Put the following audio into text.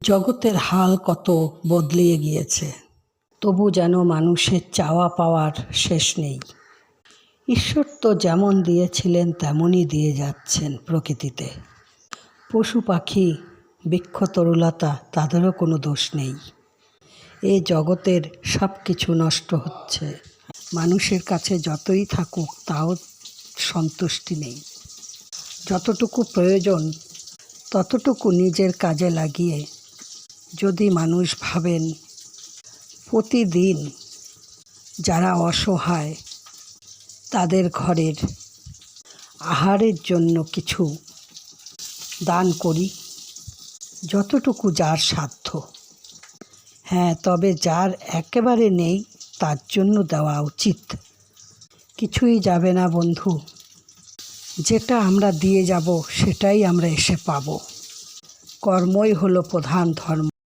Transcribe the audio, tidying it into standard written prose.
জগতের হাল কত বদলিয়ে গিয়েছে, তবু যেন মানুষের চাওয়া পাওয়ার শেষ নেই। ঈশ্বর তো যেমন দিয়েছিলেন তেমনই দিয়ে যাচ্ছেন প্রকৃতিতে। পশু পাখি বৃক্ষতরুলতা তাদেরও কোনো দোষ নেই। এ জগতের সব কিছু নষ্ট হচ্ছে, মানুষের কাছে যতই থাকুক তাও সন্তুষ্টি নেই। যতটুকু প্রয়োজন ততটুকু নিজের কাজে লাগিয়ে যদি মানুষ ভাবেন প্রতিদিন যারা অসহায় তাদের ঘরের আহারের জন্য কিছু দান করি, যতটুকু যার সাধ্য। হ্যাঁ, তবে যার একেবারে নেই তার জন্য দেওয়া উচিত। কিছুই যাবে না বন্ধু, যেটা আমরা দিয়ে যাব সেটাই আমরা এসে পাব। কর্মই হলো প্রধান ধর্ম।